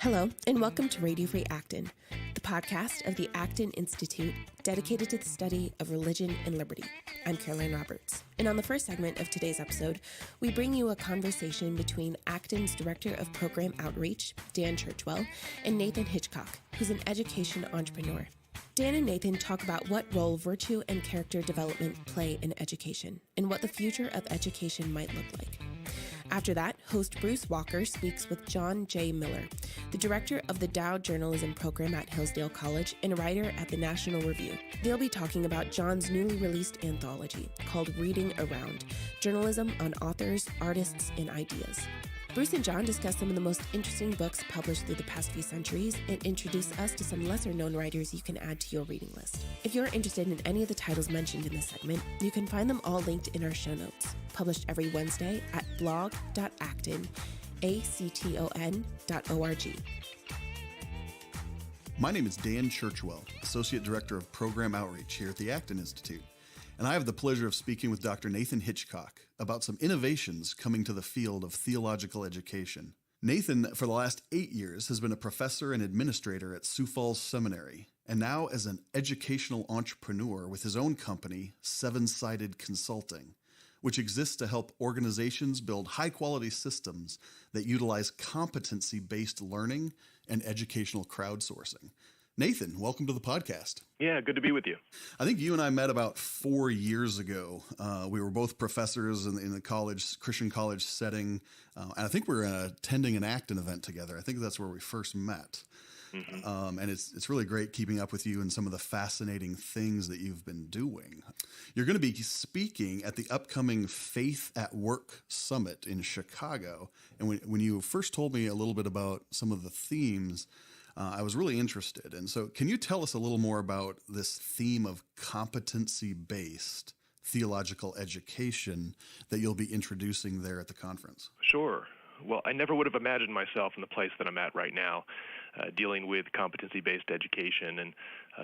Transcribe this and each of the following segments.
Hello, and welcome to Radio Free Acton, the podcast of the Acton Institute dedicated to the study of religion and liberty. I'm Caroline Roberts, and on the first segment of today's episode, we bring you a conversation between Acton's Director of Program Outreach, Dan Churchwell, and Nathan Hitchcock, who's an education entrepreneur. Dan and Nathan talk about what role virtue and character development play in education, and what the future of education might look like. After that, host Bruce Walker speaks with John J. Miller, the director of the Dow Journalism Program at Hillsdale College and writer at the National Review. They'll be talking about John's newly released anthology called Reading Around, Journalism on Authors, Artists, and Ideas. Bruce and John discuss some of the most interesting books published through the past few centuries and introduce us to some lesser-known writers you can add to your reading list. If you're interested in any of the titles mentioned in this segment, you can find them all linked in our show notes, published every Wednesday at blog.acton.org. My name is Dan Churchwell, Associate Director of Program Outreach here at the Acton Institute, and I have the pleasure of speaking with Dr. Nathan Hitchcock about some innovations coming to the field of theological education. Nathan, for the last 8 years, has been a professor and administrator at Sioux Falls Seminary, and now as an educational entrepreneur with his own company, Seven-Sided Consulting, which exists to help organizations build high-quality systems that utilize competency-based learning and educational crowdsourcing. Nathan, welcome to the podcast. Yeah, good to be with you. I think you and I met about 4 years ago. We were both professors in the college, Christian college setting, and I think we were attending an Acton event together. I think that's where we first met. Mm-hmm. And it's really great keeping up with you and some of the fascinating things that you've been doing. You're going to be speaking at the upcoming Faith at Work Summit in Chicago. And when you first told me a little bit about some of the themes, I was really interested. And so can you tell us a little more about this theme of competency-based theological education that you'll be introducing there at the conference? Sure. Well, I never would have imagined myself in the place that I'm at right now, dealing with competency-based education and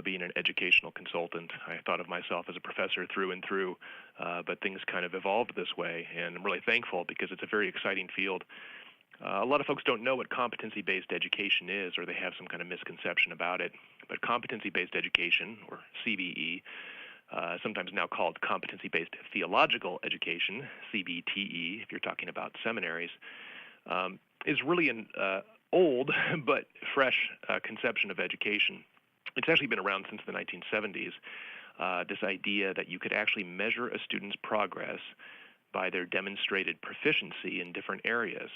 being an educational consultant. I thought of myself as a professor through and through, but things kind of evolved this way, and I'm really thankful because it's a very exciting field. A lot of folks don't know what competency-based education is, or they have some kind of misconception about it. But competency-based education, or CBE, sometimes now called competency-based theological education, CBTE, if you're talking about seminaries, is really an old but fresh conception of education. It's actually been around since the 1970s, this idea that you could actually measure a student's progress by their demonstrated proficiency in different areas.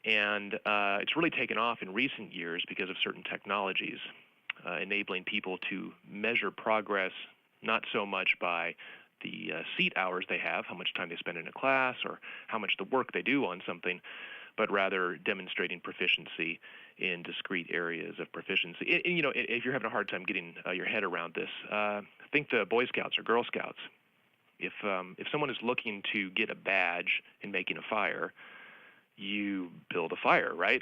And it's really taken off in recent years because of certain technologies, enabling people to measure progress not so much by the seat hours they have, how much time they spend in a class, or how much the work they do on something, but rather demonstrating proficiency in discrete areas of proficiency. And, you know, if you're having a hard time getting your head around this, think the Boy Scouts or Girl Scouts. If someone is looking to get a badge in making a fire, you build a fire, right?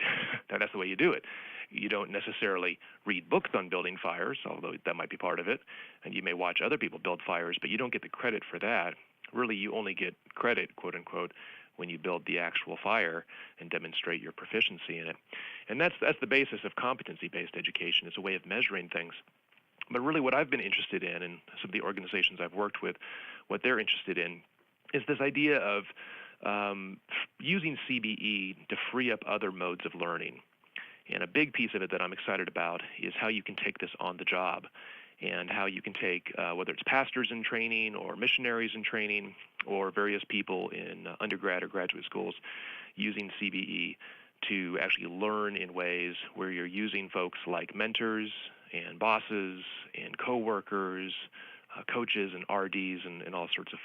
That's the way you do it. You don't necessarily read books on building fires, although that might be part of it, and you may watch other people build fires, but you don't get the credit for that. Really, you only get credit, quote unquote, when you build the actual fire and demonstrate your proficiency in it. And that's the basis of competency-based education. It's a way of measuring things. But really what I've been interested in, and some of the organizations I've worked with, what they're interested in, is this idea of using CBE to free up other modes of learning. And a big piece of it that I'm excited about is how you can take this on the job, and how you can take, whether it's pastors in training or missionaries in training or various people in undergrad or graduate schools, using CBE to actually learn in ways where you're using folks like mentors and bosses and coworkers, coaches and RDs and all sorts of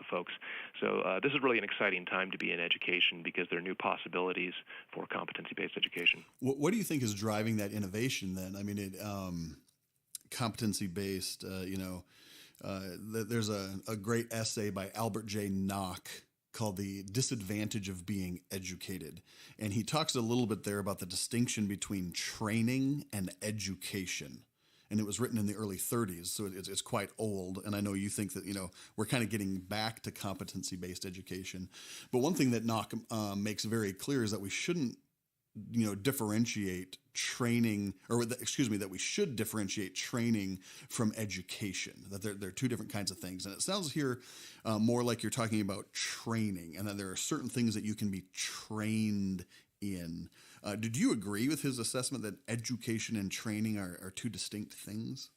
folks. So this is really an exciting time to be in education because there are new possibilities for competency-based education. What do you think is driving that innovation then? I mean, competency-based, there's a great essay by Albert J. Nock called The Disadvantage of Being Educated. And he talks a little bit there about the distinction between training and education. And it was written in the early 30s, so it's quite old. And I know you think that, we're kind of getting back to competency-based education. But one thing that Nock makes very clear is that we shouldn't differentiate training, that we should differentiate training from education, that they're two different kinds of things. And it sounds here more like you're talking about training, and that there are certain things that you can be trained in. Did you agree with his assessment that education and training are two distinct things?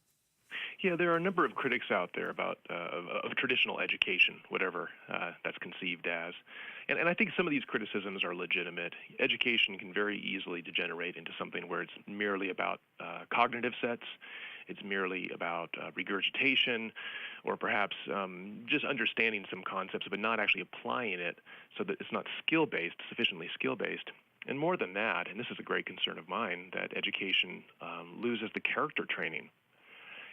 Yeah, there are a number of critics out there about of traditional education, whatever that's conceived as. And I think some of these criticisms are legitimate. Education can very easily degenerate into something where it's merely about cognitive sets, it's merely about regurgitation, or perhaps just understanding some concepts but not actually applying it, so that it's not skill-based, sufficiently skill-based. And more than that, and this is a great concern of mine, that education loses the character training.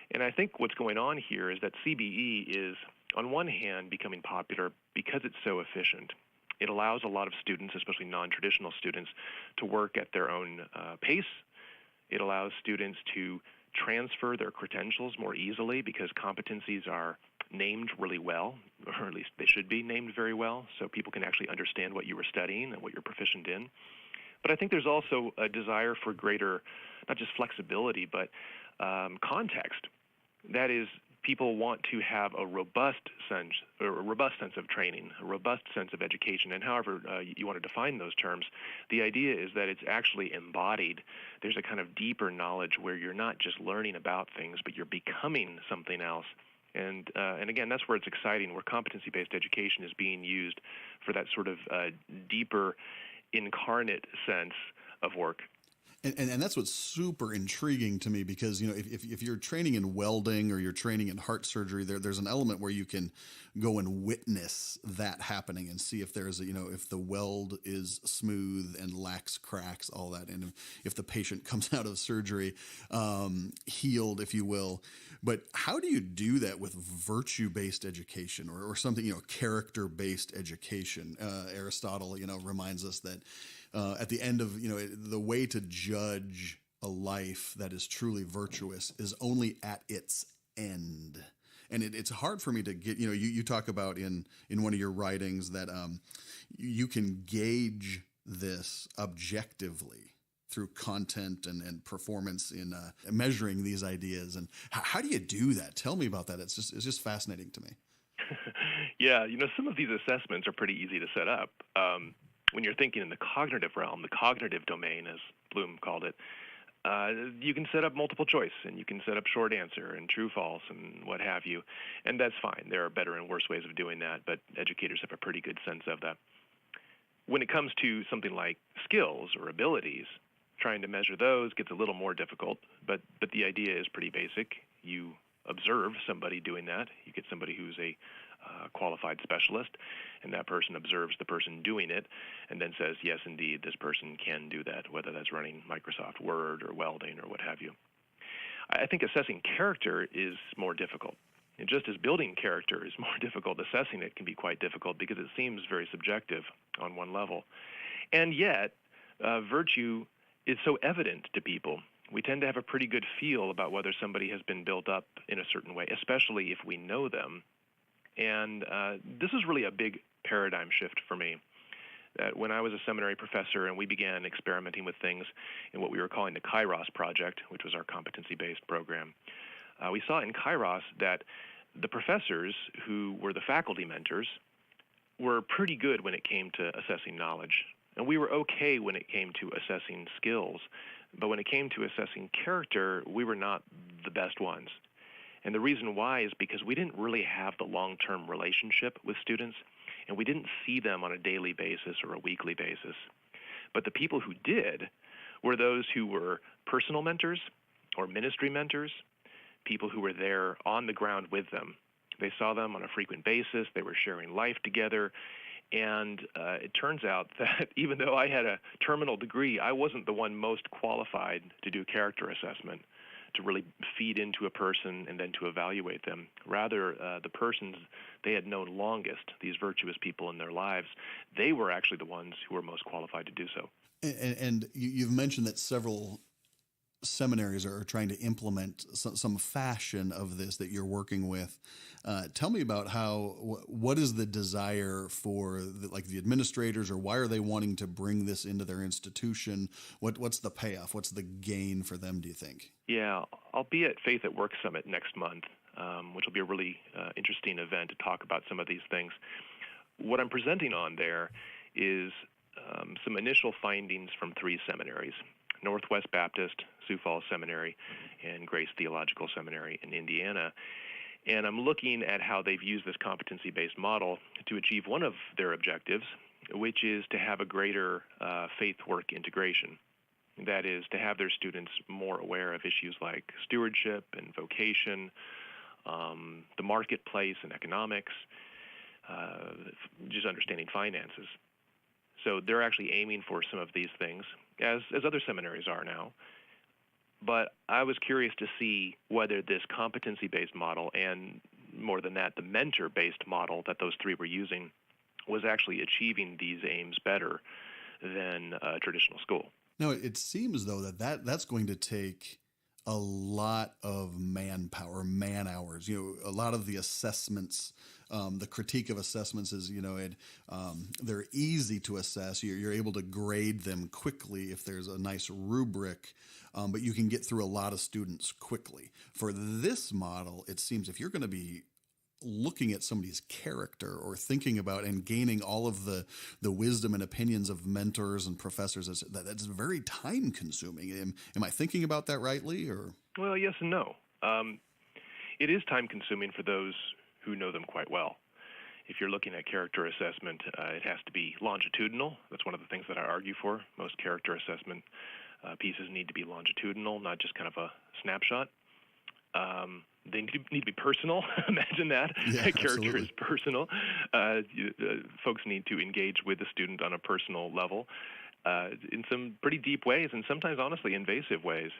And I think what's going on here is that CBE is, on one hand, becoming popular because it's so efficient. It allows a lot of students, especially non-traditional students, to work at their own pace. It allows students to transfer their credentials more easily because competencies are named really well, or at least they should be named very well, so people can actually understand what you were studying and what you're proficient in. But I think there's also a desire for greater, not just flexibility, but context. That is, people want to have a robust sense of training, a robust sense of education, and however you want to define those terms, the idea is that it's actually embodied. There's a kind of deeper knowledge where you're not just learning about things, but you're becoming something else. And again, that's where it's exciting, where competency-based education is being used for that sort of deeper, incarnate sense of work. And that's what's super intriguing to me, because, if you're training in welding or you're training in heart surgery, there's an element where you can go and witness that happening and see if there's if the weld is smooth and lacks cracks, all that, and if the patient comes out of surgery healed, if you will. But how do you do that with virtue-based education or something, character-based education? Aristotle, reminds us that at the end of, the way to judge a life that is truly virtuous is only at its end. And it's hard for me to get, you talk about in one of your writings that you can gauge this objectively through content and performance in measuring these ideas. And how do you do that? Tell me about that. It's just fascinating to me. Yeah, some of these assessments are pretty easy to set up. When you're thinking in the cognitive realm, the cognitive domain, as Bloom called it, you can set up multiple choice, and you can set up short answer and true false and what have you, and that's fine. There are better and worse ways of doing that, but educators have a pretty good sense of that. When it comes to something like skills or abilities, trying to measure those gets a little more difficult, but the idea is pretty basic. You observe somebody doing that. You get somebody who's a qualified specialist, and that person observes the person doing it and then says, yes, indeed, this person can do that, whether that's running Microsoft Word or welding or what have you. I think assessing character is more difficult. And just as building character is more difficult, assessing it can be quite difficult because it seems very subjective on one level. And yet, virtue is so evident to people. We tend to have a pretty good feel about whether somebody has been built up in a certain way, especially if we know them. And this is really a big paradigm shift for me. That when I was a seminary professor and we began experimenting with things in what we were calling the Kairos project, which was our competency-based program, we saw in Kairos that the professors who were the faculty mentors were pretty good when it came to assessing knowledge. And we were okay when it came to assessing skills. But when it came to assessing character, we were not the best ones. And the reason why is because we didn't really have the long-term relationship with students, and we didn't see them on a daily basis or a weekly basis. But the people who did were those who were personal mentors or ministry mentors, people who were there on the ground with them. They saw them on a frequent basis. They were sharing life together. And it turns out that even though I had a terminal degree, I wasn't the one most qualified to do character assessment, to really feed into a person and then to evaluate them. Rather, the persons they had known longest, these virtuous people in their lives, they were actually the ones who were most qualified to do so. And you've mentioned that several seminaries are trying to implement some fashion of this that you're working with. Tell me about what is the desire for the administrators, or why are they wanting to bring this into their institution? What's the payoff? What's the gain for them, do you think? Yeah, I'll be at Faith at Work Summit next month, which will be a really interesting event to talk about some of these things. What I'm presenting on there is some initial findings from 3 seminaries: Northwest Baptist, Sioux Falls Seminary, and Grace Theological Seminary in Indiana. And I'm looking at how they've used this competency-based model to achieve one of their objectives, which is to have a greater faith-work integration. That is, to have their students more aware of issues like stewardship and vocation, the marketplace and economics, just understanding finances. So they're actually aiming for some of these things, as other seminaries are now. But I was curious to see whether this competency-based model, and more than that, the mentor-based model that those 3 were using, was actually achieving these aims better than a traditional school. No, it seems, though, that's going to take a lot of manpower, man hours. A lot of the assessments, the critique of assessments is, they're easy to assess. You're able to grade them quickly if there's a nice rubric, but you can get through a lot of students quickly. For this model, it seems if you're going to be looking at somebody's character or thinking about and gaining all of the wisdom and opinions of mentors and professors, that's very time consuming. Am I thinking about that rightly? Or? Well, yes and no. It is time consuming for those who know them quite well. If you're looking at character assessment, it has to be longitudinal. That's one of the things that I argue for. Most character assessment pieces need to be longitudinal, not just kind of a snapshot. They need to be personal. Imagine that. Yeah, character absolutely. is personal. Folks need to engage with the student on a personal level in some pretty deep ways, and sometimes, honestly, invasive ways.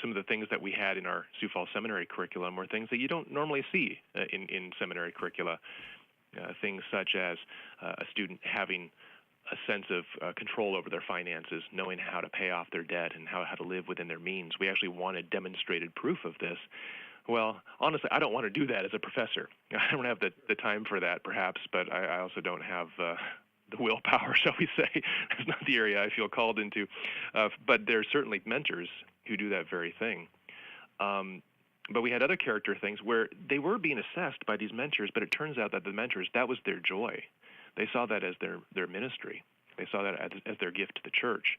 Some of the things that we had in our Sioux Falls Seminary curriculum were things that you don't normally see in seminary curricula. Things such as a student having a sense of control over their finances, knowing how to pay off their debt and how to live within their means. We actually wanted demonstrated proof of this. Well, honestly, I don't want to do that as a professor. I don't have the time for that, perhaps, but I also don't have the willpower, shall we say. It's not the area I feel called into. But there's certainly mentors who do that very thing. But we had other character things where they were being assessed by these mentors, but it turns out that the mentors, that was their joy. They saw that as their ministry. They saw that as their gift to the church,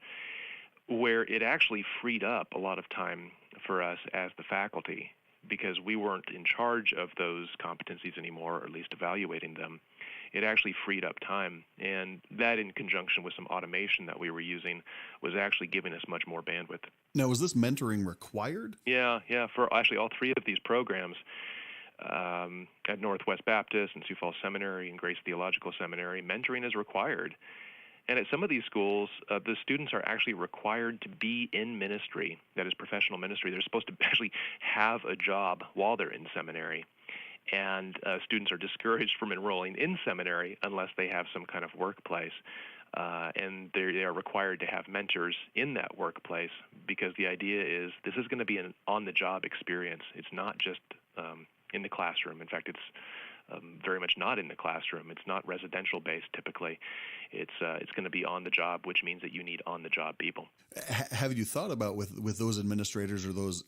where it actually freed up a lot of time for us as the faculty, because we weren't in charge of those competencies anymore, or at least evaluating them. It actually freed up time, and that in conjunction with some automation that we were using was actually giving us much more bandwidth. Now, was this mentoring required? Yeah, for actually all 3 of these programs, at Northwest Baptist and Sioux Falls Seminary and Grace Theological Seminary, mentoring is required. And at some of these schools, the students are actually required to be in ministry, that is professional ministry. They're supposed to actually have a job while they're in seminary. And students are discouraged from enrolling in seminary unless they have some kind of workplace. And they are required to have mentors in that workplace, because the idea is this is going to be an on-the-job experience. It's not just in the classroom. In fact, it's very much not in the classroom. It's not residential-based typically. It's going to be on the job, which means that you need on-the-job people. Have you thought about with those administrators, or those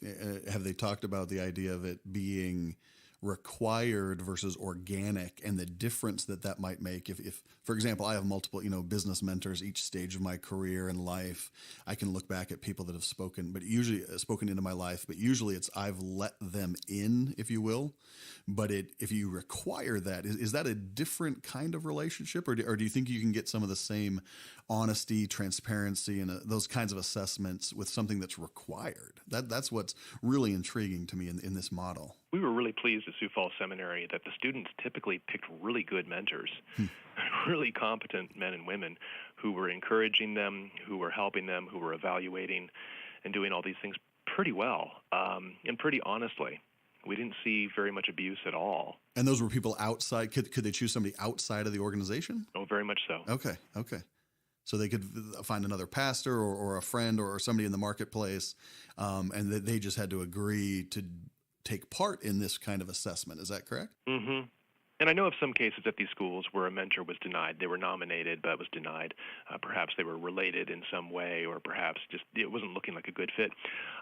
have they talked about the idea of it being required versus organic, and the difference that might make if for example, I have multiple business mentors each stage of my career and life. I can look back at people that have spoken into my life, but usually it's I've let them in, if you will. But if you require that, is that a different kind of relationship, or do you think you can get some of the same honesty, transparency, and those kinds of assessments with something that's required? That's what's really intriguing to me in this model. We were really pleased at Sioux Falls Seminary that the students typically picked really good mentors, really competent men and women who were encouraging them, who were helping them, who were evaluating and doing all these things pretty well, and pretty honestly. We didn't see very much abuse at all. And those were people outside. Could they choose somebody outside of the organization? Oh, very much so. Okay. So they could find another pastor or a friend or somebody in the marketplace, and that they just had to agree to take part in this kind of assessment. Is that correct? Mm-hmm. And I know of some cases at these schools where a mentor was denied. They were nominated but was denied. Perhaps they were related in some way, or perhaps just it wasn't looking like a good fit.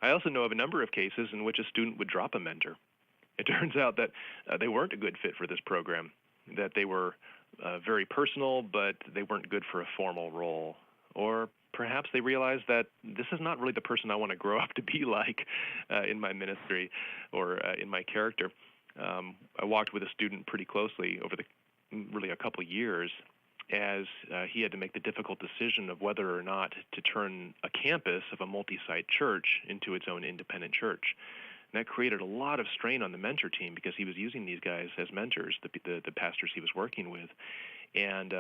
I also know of a number of cases in which a student would drop a mentor. It turns out that they weren't a good fit for this program, that they were very personal, but they weren't good for a formal role. Or perhaps they realized that this is not really the person I want to grow up to be like in my ministry or in my character. I walked with a student pretty closely over really a couple years as he had to make the difficult decision of whether or not to turn a campus of a multi-site church into its own independent church. And that created a lot of strain on the mentor team because he was using these guys as mentors, the pastors he was working with. And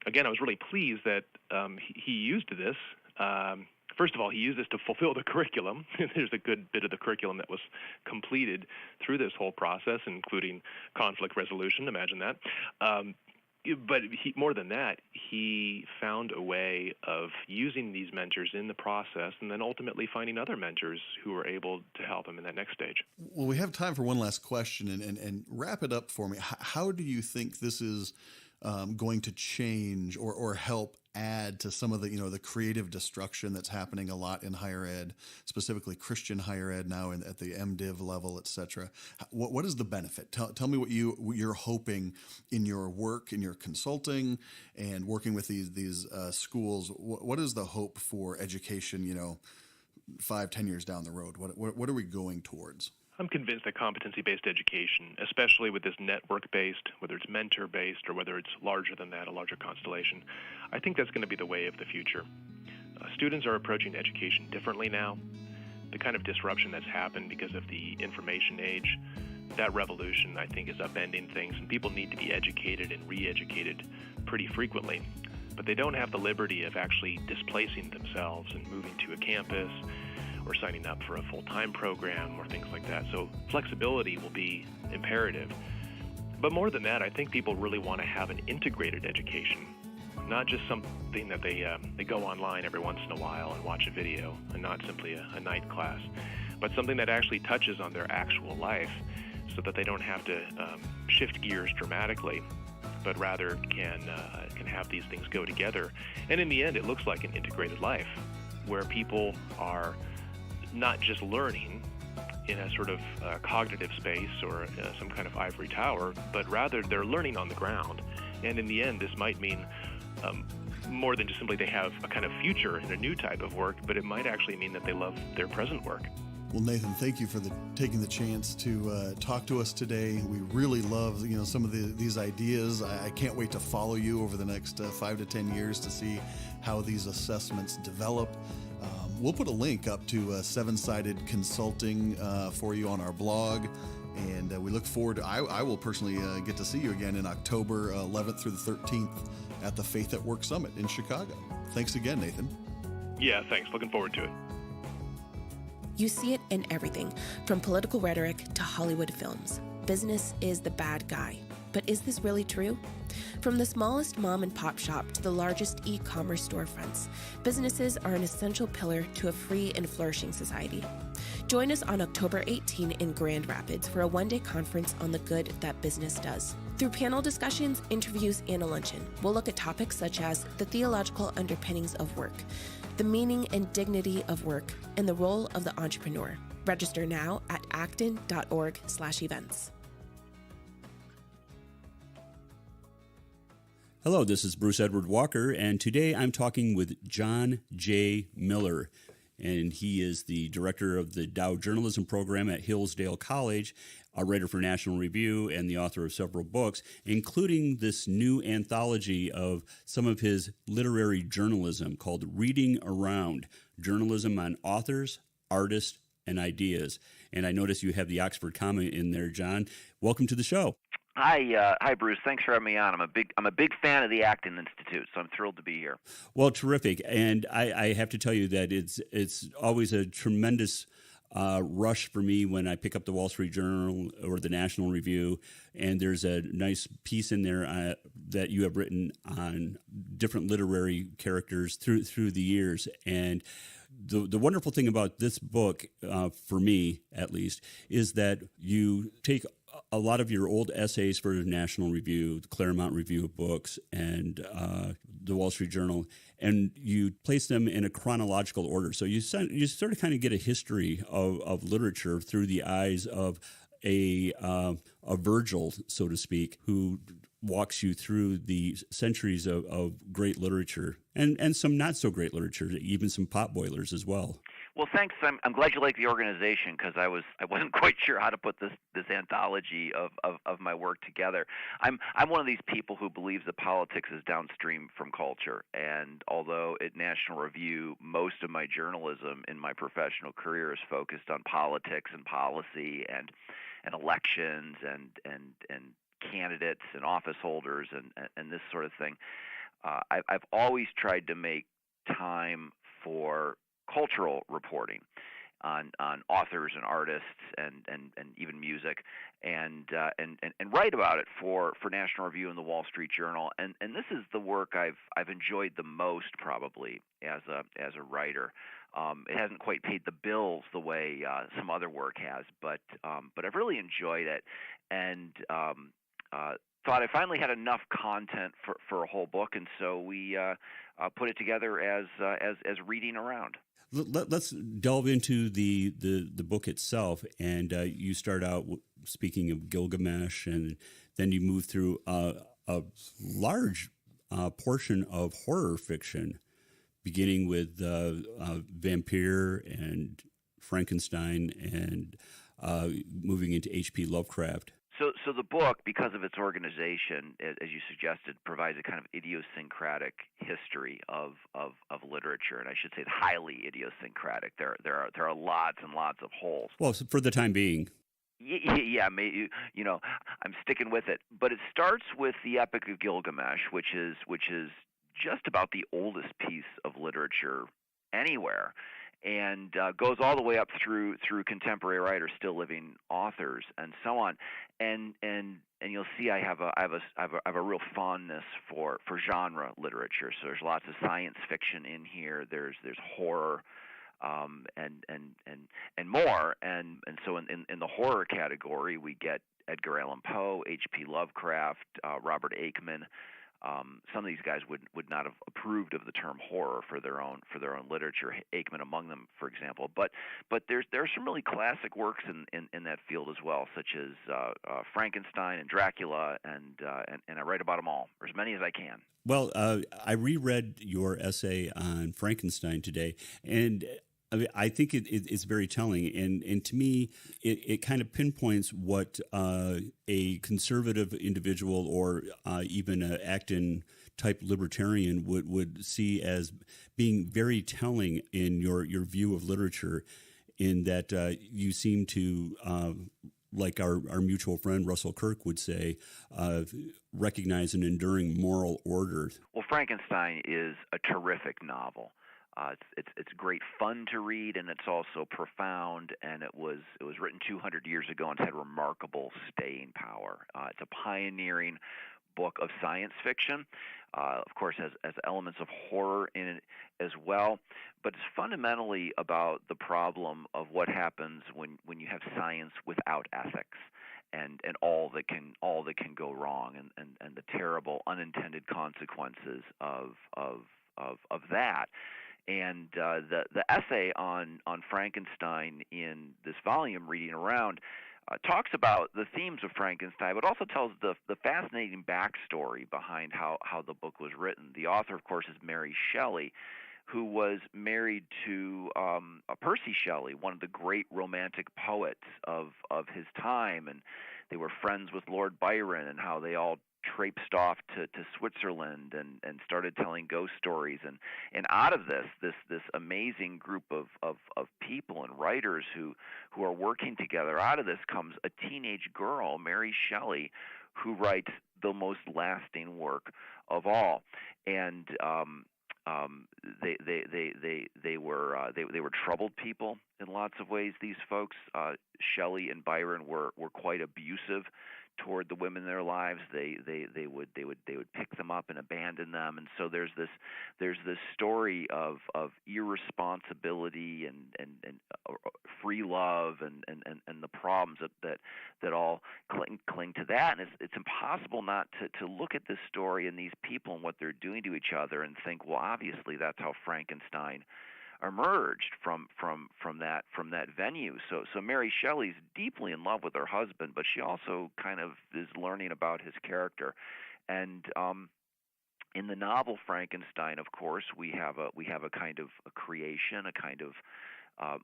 again, I was really pleased that he used this. First of all, he used this to fulfill the curriculum. There's a good bit of the curriculum that was completed through this whole process, including conflict resolution. Imagine that. But more than that, he found a way of using these mentors in the process and then ultimately finding other mentors who were able to help him in that next stage. Well, we have time for one last question, and wrap it up for me. How do you think this is going to change or help add to some of the, the creative destruction that's happening a lot in higher ed, specifically Christian higher ed now at the MDiv level, et cetera? What is the benefit? Tell me what you're hoping in your work, in your consulting and working with these schools. What is the hope for education, 5-10 years down the road? What are we going towards? I'm convinced that competency-based education, especially with this network-based, whether it's mentor-based or whether it's larger than that, a larger constellation, I think that's going to be the way of the future. Students are approaching education differently now. The kind of disruption that's happened because of the information age, that revolution, I think, is upending things, and people need to be educated and re-educated pretty frequently. But they don't have the liberty of actually displacing themselves and moving to a campus or signing up for a full-time program or things like that. So flexibility will be imperative. But more than that, I think people really want to have an integrated education, not just something that they go online every once in a while and watch a video, and not simply a night class, but something that actually touches on their actual life so that they don't have to shift gears dramatically, but rather can have these things go together. And in the end, it looks like an integrated life where people are not just learning in a sort of cognitive space or some kind of ivory tower, but rather they're learning on the ground. And in the end, this might mean more than just simply they have a kind of future in a new type of work, but it might actually mean that they love their present work. Well, Nathan, thank you for taking the chance to talk to us today. We really love, some of these ideas. I can't wait to follow you over the next 5 to 10 years to see how these assessments develop. We'll put a link up to Seven-Sided Consulting for you on our blog, and we look forward to, I will personally get to see you again in October 11th through the 13th at the Faith at Work Summit in Chicago. Thanks again, Nathan. Yeah, thanks. Looking forward to it. You see it in everything, from political rhetoric to Hollywood films. Business is the bad guy. But is this really true? From the smallest mom and pop shop to the largest e-commerce storefronts, businesses are an essential pillar to a free and flourishing society. Join us on October 18 in Grand Rapids for a one-day conference on the good that business does. Through panel discussions, interviews, and a luncheon, we'll look at topics such as the theological underpinnings of work, the meaning and dignity of work, and the role of the entrepreneur. Register now at acton.org/events. Hello, this is Bruce Edward Walker, and today I'm talking with John J. Miller, and he is the director of the Dow Journalism Program at Hillsdale College, a writer for National Review, and the author of several books, including this new anthology of some of his literary journalism called Reading Around, Journalism on Authors, Artists, and Ideas. And I notice you have the Oxford comma in there, John. Welcome to the show. Hi, Bruce. Thanks for having me on. I'm a big fan of the Acton Institute, so I'm thrilled to be here. Well, terrific. And I have to tell you that it's always a tremendous rush for me when I pick up the Wall Street Journal or the National Review, and there's a nice piece in there that you have written on different literary characters through the years. And the wonderful thing about this book, for me at least, is that you take a lot of your old essays for the National Review, the Claremont Review of Books, and the Wall Street Journal, and you place them in a chronological order. So you sort of kind of get a history of literature through the eyes of a Virgil, so to speak, who walks you through the centuries of great literature and some not so great literature, even some potboilers as well. Well, thanks. I'm glad you like the organization, because I wasn't quite sure how to put this anthology of my work together. I'm one of these people who believes that politics is downstream from culture, and although at National Review most of my journalism in my professional career is focused on politics and policy and elections and candidates and office holders and this sort of thing, I've always tried to make time for cultural reporting on authors and artists and even music, and write about it for National Review and the Wall Street Journal. And this is the work I've enjoyed the most, probably, as a writer. It hasn't quite paid the bills the way some other work has, but I've really enjoyed it, and thought I finally had enough content for a whole book, and so we put it together as reading around. Let's delve into the book itself, and you start out speaking of Gilgamesh, and then you move through a large portion of horror fiction, beginning with Vampire and Frankenstein, and moving into H.P. Lovecraft. So the book, because of its organization, as you suggested, provides a kind of idiosyncratic history of literature, and I should say highly idiosyncratic. There are lots and lots of holes. Well, for the time being. Yeah, I'm sticking with it. But it starts with the Epic of Gilgamesh, which is just about the oldest piece of literature anywhere, and goes all the way up through contemporary writers, still living authors, and so on. And you'll see I have a real fondness for genre literature. So there's lots of science fiction in here. There's horror, and more. And so in the horror category, we get Edgar Allan Poe, H.P. Lovecraft, Robert Aickman. Some of these guys would not have approved of the term horror for their own literature, Aickman among them, for example. But there are some really classic works in that field as well, such as Frankenstein and Dracula, and I write about them all, or as many as I can. Well, I reread your essay on Frankenstein today, and I think it's very telling, and to me, it kind of pinpoints what a conservative individual or even an Acton-type libertarian would see as being very telling in your view of literature, in that you seem to, like our mutual friend Russell Kirk would say, recognize an enduring moral order. Well, Frankenstein is a terrific novel. It's great fun to read, and it's also profound. And it was written 200 years ago and it's had remarkable staying power. It's a pioneering book of science fiction. Of course, has elements of horror in it as well. But it's fundamentally about the problem of what happens when you have science without ethics, and all that can go wrong, and the terrible unintended consequences of that. And the essay on Frankenstein in this volume, Reading Around, talks about the themes of Frankenstein, but also tells the fascinating backstory behind how the book was written. The author, of course, is Mary Shelley, who was married to Percy Shelley, one of the great romantic poets of his time, and they were friends with Lord Byron, and how they all traipsed off to Switzerland and started telling ghost stories, and out of this amazing group of people and writers who are working together, out of this comes a teenage girl, Mary Shelley, who writes the most lasting work of all. And they were troubled people in lots of ways. These folks, Shelley and Byron, were quite abusive toward the women in their lives. They would pick them up and abandon them, and so there's this story of irresponsibility and free love and the problems that all cling to that. And it's impossible not to look at this story and these people and what they're doing to each other and think, well, obviously that's how Frankenstein emerged from that venue. So Mary Shelley's deeply in love with her husband, but she also kind of is learning about his character. And in the novel Frankenstein, of course, we have a kind of a creation, a kind of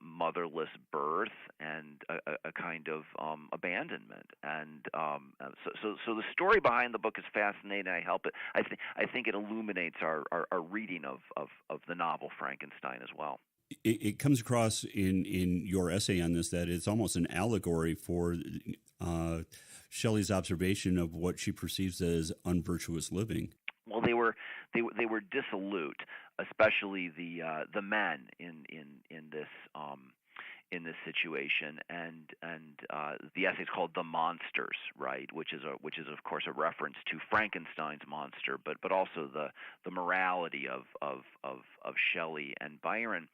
motherless birth, and a kind of abandonment. And so the story behind the book is fascinating. I think it illuminates our reading of the novel Frankenstein as well. It comes across in your essay on this that it's almost an allegory for Shelley's observation of what she perceives as unvirtuous living. Well, they were dissolute, especially the men in this situation, and the essay is called "The Monsters," right? Which is of course a reference to Frankenstein's monster, but also the morality of Shelley and Byron,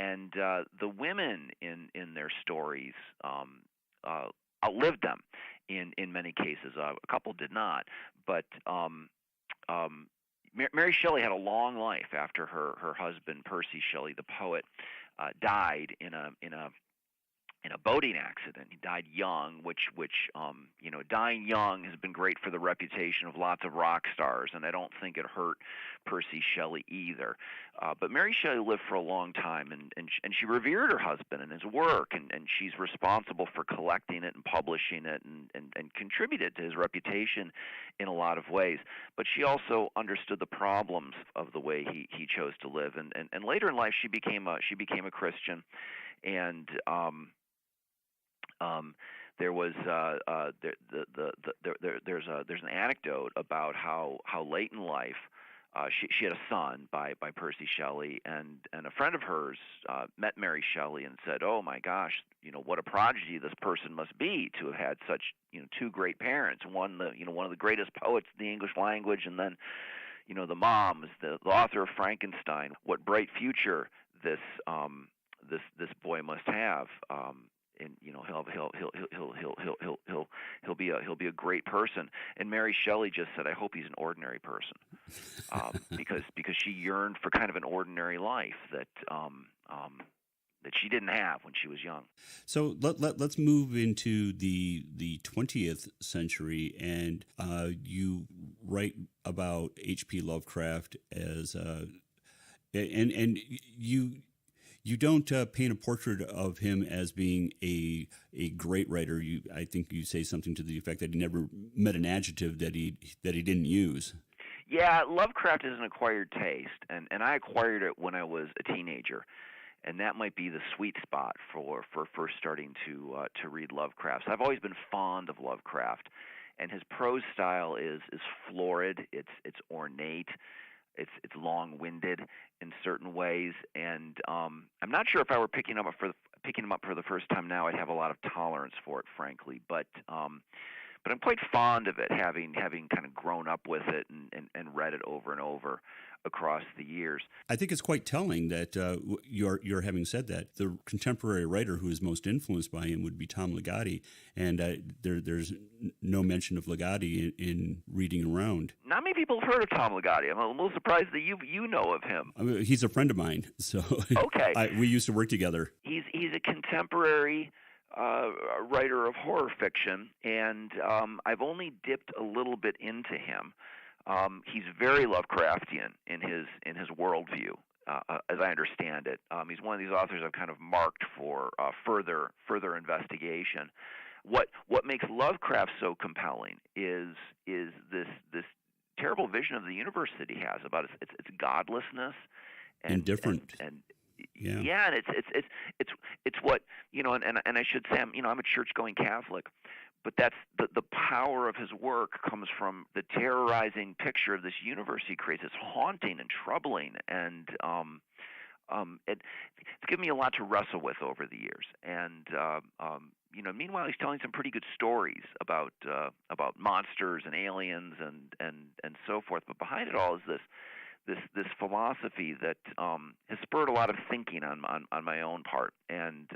and the women in their stories outlived them in many cases. A couple did not, but Mary Shelley had a long life after her husband Percy Shelley, the poet, died in a boating accident. He died young, which dying young has been great for the reputation of lots of rock stars, and I don't think it hurt Percy Shelley either. But Mary Shelley lived for a long time, and she revered her husband and his work, and she's responsible for collecting it and publishing it and contributed to his reputation in a lot of ways. But she also understood the problems of the way he chose to live, and later in life she became a Christian, and there was there's an anecdote about how late in life she had a son by Percy Shelley, and a friend of hers met Mary Shelley and said, "Oh my gosh, what a prodigy this person must be to have had such two great parents. One of the greatest poets in the English language, and then the mom is the author of Frankenstein. What bright future this boy must have." And he'll be a great person. And Mary Shelley just said, "I hope he's an ordinary person," because she yearned for kind of an ordinary life that she didn't have when she was young. So let's move into the 20th century, and you write about H.P. Lovecraft as and you don't paint a portrait of him as being a great writer. I think you say something to the effect that he never met an adjective that he didn't use. Yeah, Lovecraft is an acquired taste, and I acquired it when I was a teenager, and that might be the sweet spot for first starting to read Lovecraft. So I've always been fond of Lovecraft, and his prose style is florid. It's ornate. It's long-winded in certain ways, and I'm not sure if I were picking him up for the first time now, I'd have a lot of tolerance for it, frankly. But I'm quite fond of it, having kind of grown up with it and read it over and over across the years. I think it's quite telling that you're having said that. The contemporary writer who is most influenced by him would be Tom Ligotti, and there's no mention of Ligotti in Reading Around. Not many people have heard of Tom Ligotti. I'm a little surprised that you know of him. I mean, he's a friend of mine, so okay. We used to work together. He's a contemporary writer of horror fiction, and I've only dipped a little bit into him. He's very Lovecraftian in his worldview, as I understand it. He's one of these authors I've kind of marked for further investigation. What makes Lovecraft so compelling is this terrible vision of the universe that he has about its godlessness and indifferent. Yeah, and it's what and I should say I'm a church-going Catholic, but that's the power of his work comes from the terrorizing picture of this universe he creates. It's haunting and troubling, and it's given me a lot to wrestle with over the years. And meanwhile, he's telling some pretty good stories about monsters and aliens and so forth. But behind it all is this philosophy that has spurred a lot of thinking on my own part. And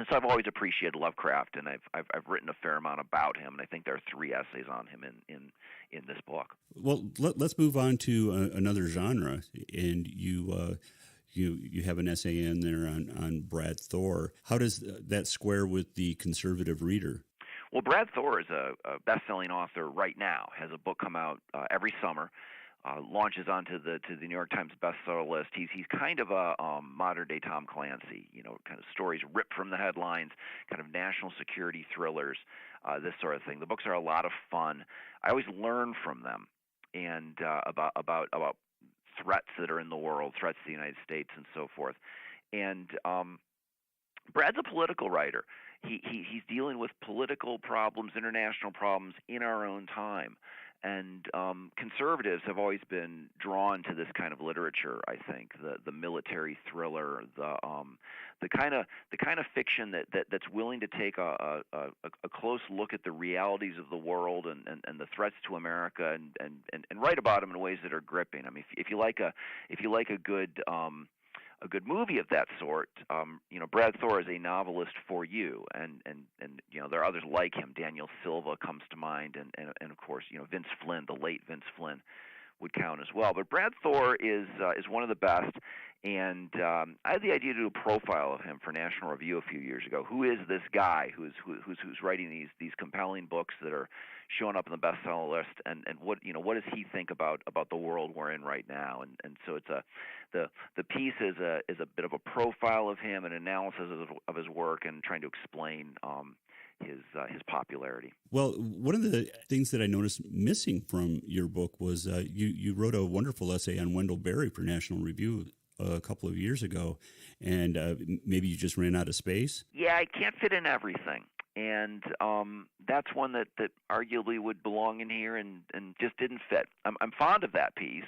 so I've always appreciated Lovecraft, and I've written a fair amount about him, and I think there are 3 essays on him in this book. Well, let's move on to another genre, and you have an essay in there on Brad Thor. How does that square with the conservative reader? Well, Brad Thor is a best-selling author right now. Has a book come out every summer. Launches onto the New York Times bestseller list. He's kind of a modern-day Tom Clancy, kind of stories ripped from the headlines, kind of national security thrillers, this sort of thing. The books are a lot of fun. I always learn from them and about threats that are in the world, threats to the United States, and so forth. And Brad's a political writer. He's dealing with political problems, international problems in our own time. And conservatives have always been drawn to this kind of literature. I think the military thriller, the kind of fiction that's willing to take a close look at the realities of the world and the threats to America and write about them in ways that are gripping. I mean, if you like a good movie of that sort, Brad Thor is a novelist for you, and there are others like him. Daniel Silva comes to mind, and of course, Vince Flynn, the late Vince Flynn, would count as well. But Brad Thor is one of the best, and I had the idea to do a profile of him for National Review a few years ago. Who is this guy who's writing these compelling books that are showing up on the bestseller list, and what does he think about the world we're in right now? And so it's the piece is a bit of a profile of him, an analysis of his work, and trying to explain his popularity. Well, one of the things that I noticed missing from your book was you wrote a wonderful essay on Wendell Berry for National Review a couple of years ago, and maybe you just ran out of space? Yeah, I can't fit in everything. And that's one that arguably would belong in here and just didn't fit. I'm fond of that piece.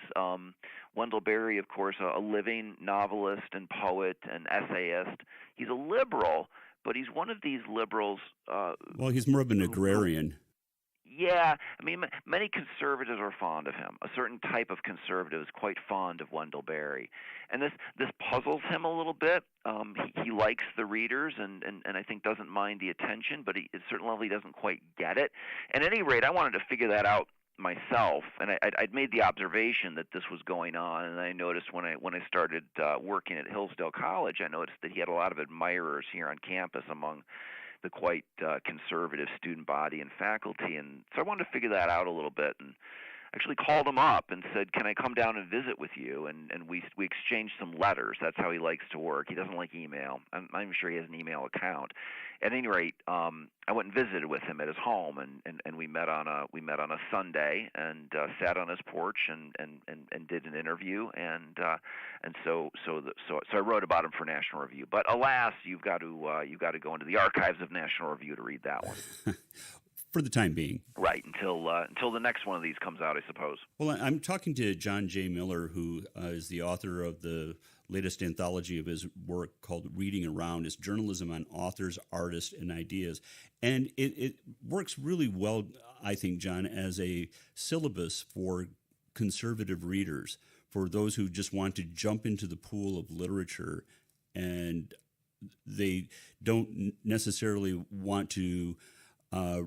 Wendell Berry, of course, a living novelist and poet and essayist. He's a liberal, but he's one of these liberals. Well, he's more of an agrarian. Yeah, I mean, many conservatives are fond of him. A certain type of conservative is quite fond of Wendell Berry, and this puzzles him a little bit. He likes the readers, and I think doesn't mind the attention, but at a certain level he doesn't quite get it. At any rate, I wanted to figure that out myself, and I'd made the observation that this was going on, and I noticed when I started working at Hillsdale College, I noticed that he had a lot of admirers here on campus among the quite conservative student body and faculty. And so I wanted to figure that out a little bit, and actually called him up and said, can I come down and visit with you? And we exchanged some letters. That's how he likes to work. He doesn't like email. I'm not even sure he has an email account. At any rate, I went and visited with him at his home, and we met on a Sunday and sat on his porch and did an interview, and so I wrote about him for National Review. But alas, you've got to go into the archives of National Review to read that one. For the time being. Right, until the next one of these comes out, I suppose. Well, I'm talking to John J. Miller, who is the author of the latest anthology of his work called Reading Around. It's journalism on authors, artists, and ideas. And it works really well, I think, John, as a syllabus for conservative readers, for those who just want to jump into the pool of literature and they don't necessarily want to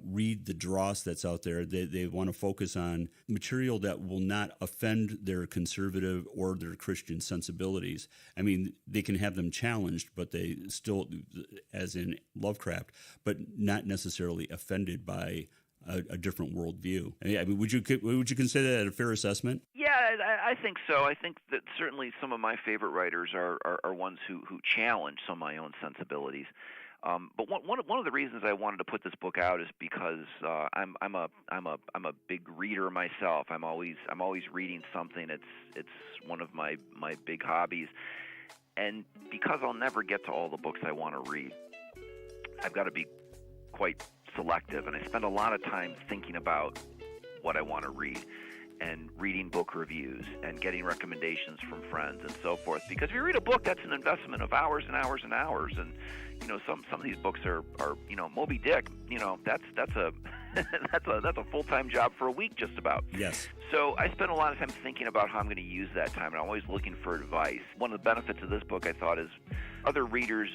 read the dross that's out there. They want to focus on material that will not offend their conservative or their Christian sensibilities. I mean, they can have them challenged, but they still, as in Lovecraft, but not necessarily offended by a different worldview. I mean, would you consider that a fair assessment? Yeah, I think so. I think that certainly some of my favorite writers are ones who challenge some of my own sensibilities. But one of the reasons I wanted to put this book out is because I'm a big reader myself. I'm always reading something. It's one of my big hobbies, and because I'll never get to all the books I want to read, I've got to be quite selective, and I spend a lot of time thinking about what I want to read. and reading book reviews and getting recommendations from friends and so forth. Because if you read a book, that's an investment of hours and hours and hours. And some of these books are Moby Dick. That's a that's a full-time job for a week just about. Yes. So I spent a lot of time thinking about how I'm going to use that time, and I'm always looking for advice. One of the benefits of this book, I thought, is other readers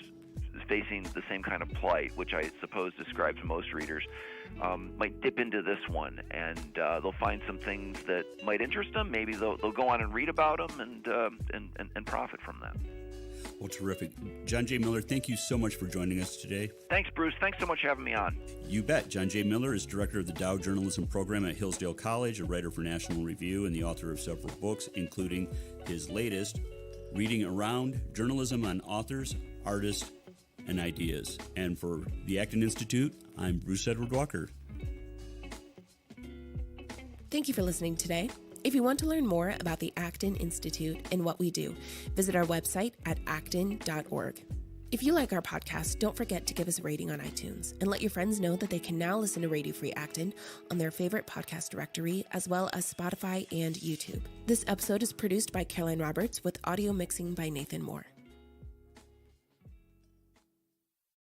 facing the same kind of plight, which I suppose describes most readers, might dip into this one, and they'll find some things that might interest them. Maybe they'll go on and read about them and profit from them. Well, terrific. John J. Miller, thank you so much for joining us today. Thanks, Bruce. Thanks so much for having me on. You bet. John J. Miller is director of the Dow Journalism Program at Hillsdale College, a writer for National Review, and the author of several books, including his latest, Reading Around, Journalism on Authors, Artists, and Ideas. And for the Acton Institute, I'm Bruce Edward Walker. Thank you for listening today. If you want to learn more about the Acton Institute and what we do, visit our website at acton.org. If you like our podcast, don't forget to give us a rating on iTunes and let your friends know that they can now listen to Radio Free Acton on their favorite podcast directory, as well as Spotify and YouTube. This episode is produced by Caroline Roberts with audio mixing by Nathan Moore.